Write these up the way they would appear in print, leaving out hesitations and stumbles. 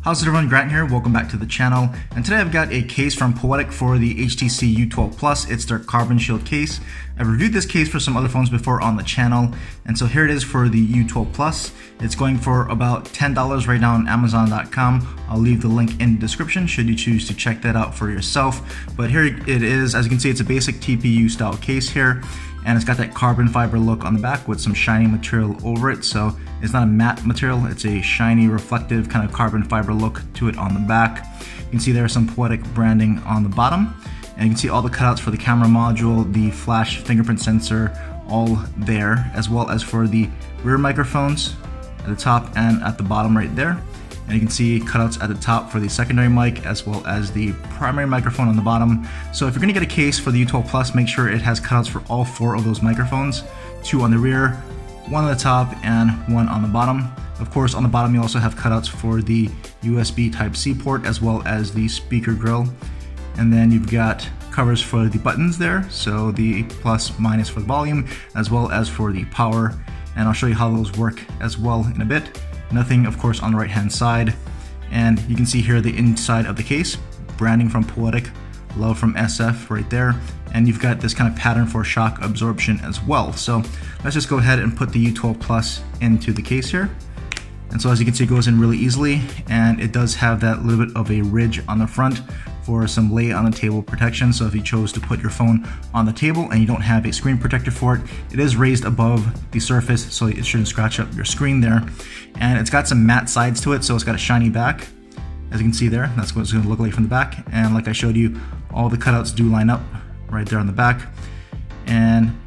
How's it everyone, Grant here, welcome back to the channel, and today I've got a case from Poetic for the HTC U12 Plus. It's their Karbon Shield case. I've reviewed this case for some other phones before on the channel, and so here it is for the U12 Plus. It's going for about $10 right now on Amazon.com. I'll leave the link in the description should you choose to check that out for yourself. But here it is. As you can see, it's a basic TPU style case here, and it's got that carbon fiber look on the back with some shiny material over it. So it's not a matte material, it's a shiny reflective kind of carbon fiber look to it on the back. You can see there's some Poetic branding on the bottom, and you can see all the cutouts for the camera module, the flash fingerprint sensor, all there, as well as for the rear microphones at the top and at the bottom right there. And you can see cutouts at the top for the secondary mic as well as the primary microphone on the bottom. So if you're going to get a case for the U12 Plus, make sure it has cutouts for all four of those microphones, 2 on the rear, 1 on the top, and 1 on the bottom. Of course, on the bottom you also have cutouts for the USB Type-C port as well as the speaker grill. And then you've got covers for the buttons there, so the plus, minus for the volume, as well as for the power. And I'll show you how those work as well in a bit. Nothing, of course, on the right-hand side. And you can see here the inside of the case, branding from Poetic, love from SF right there. And you've got this kind of pattern for shock absorption as well. So let's just go ahead and put the U12 Plus into the case here. And so as you can see, it goes in really easily, and it does have that little bit of a ridge on the front for some lay on the table protection. So if you chose to put your phone on the table and you don't have a screen protector for it, it is raised above the surface so it shouldn't scratch up your screen there. And it's got some matte sides to it, so it's got a shiny back. As you can see there, that's what it's going to look like from the back. And like I showed you, all the cutouts do line up right there on the back. And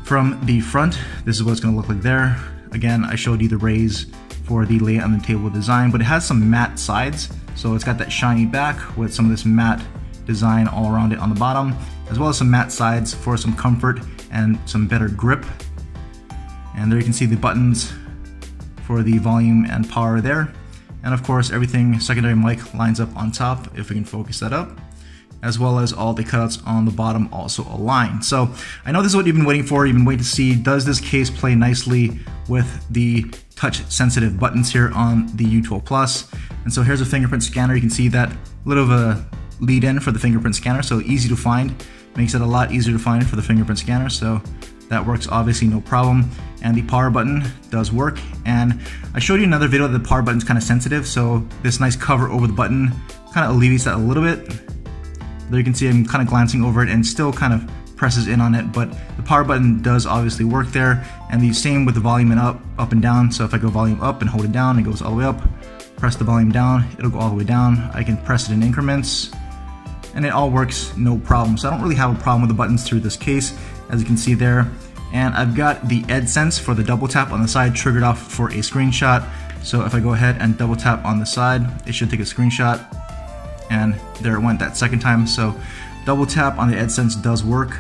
from the front, this is what it's going to look like there. Again, I showed you the raise for the lay on the table design, but it has some matte sides, so it's got that shiny back with some of this matte design all around it on the bottom, as well as some matte sides for some comfort and some better grip. And there you can see the buttons for the volume and power there, and of course everything secondary mic lines up on top, if we can focus that up, as well as all the cutouts on the bottom also align. So I know this is what you've been waiting for. You've been waiting to see, does this case play nicely with the touch sensitive buttons here on the U12 Plus? And so here's a fingerprint scanner. You can see that little of a lead in for the fingerprint scanner, so easy to find, makes it a lot easier to find for the fingerprint scanner, so that works obviously no problem. And the power button does work, and I showed you another video that the power button's kind of sensitive, so this nice cover over the button kind of alleviates that a little bit. There you can see I'm kind of glancing over it and still kind of presses in on it, but the power button does obviously work there, and the same with the volume and up and down. So if I go volume up and hold it down, it goes all the way up. Press the volume down, it'll go all the way down. I can press it in increments, and it all works no problem. So I don't really have a problem with the buttons through this case, as you can see there. And I've got the EdSense for the double tap on the side triggered off for a screenshot. So if I go ahead and double tap on the side, it should take a screenshot. And there it went that second time. So double tap on the EdSense does work.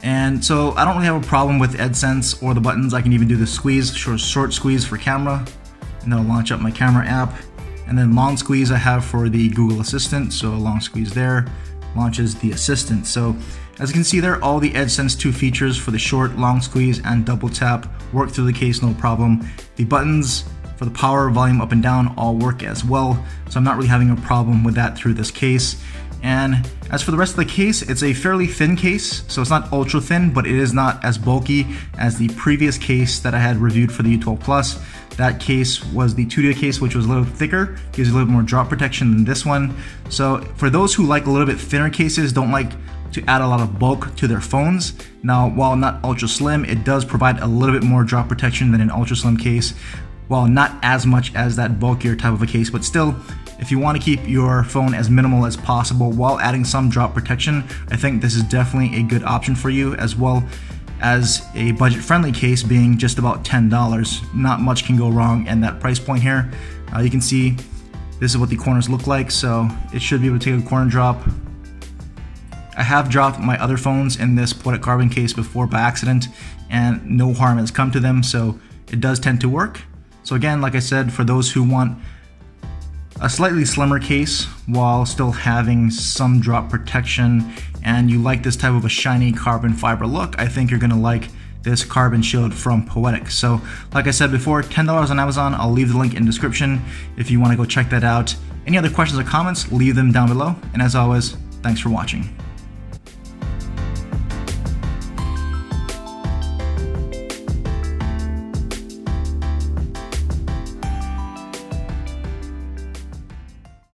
And so I don't really have a problem with EdSense or the buttons. I can even do the squeeze, short squeeze for camera, and that'll launch up my camera app. And then long squeeze I have for the Google Assistant. So a long squeeze there launches the Assistant. So as you can see there, all the EdSense 2 features for the short, long squeeze, and double tap work through the case no problem. The buttons for the power, volume up and down all work as well, so I'm not really having a problem with that through this case. And as for the rest of the case, it's a fairly thin case, so it's not ultra thin, but it is not as bulky as the previous case that I had reviewed for the U12 Plus. That case was the 2D case, which was a little thicker, gives you a little bit more drop protection than this one. So for those who like a little bit thinner cases, don't like to add a lot of bulk to their phones. Now, while not ultra slim, it does provide a little bit more drop protection than an ultra slim case. Well, not as much as that bulkier type of a case, but still, if you want to keep your phone as minimal as possible while adding some drop protection, I think this is definitely a good option for you, as well as a budget-friendly case being just about $10. Not much can go wrong in that price point here. You can see this is what the corners look like, so it should be able to take a corner drop. I have dropped my other phones in this Poetic Karbon case before by accident, and no harm has come to them, so it does tend to work. So again, like I said, for those who want a slightly slimmer case while still having some drop protection, and you like this type of a shiny carbon fiber look, I think you're going to like this Karbon Shield from Poetic. So like I said before, $10 on Amazon. I'll leave the link in the description if you want to go check that out. Any other questions or comments, leave them down below. And as always, thanks for watching.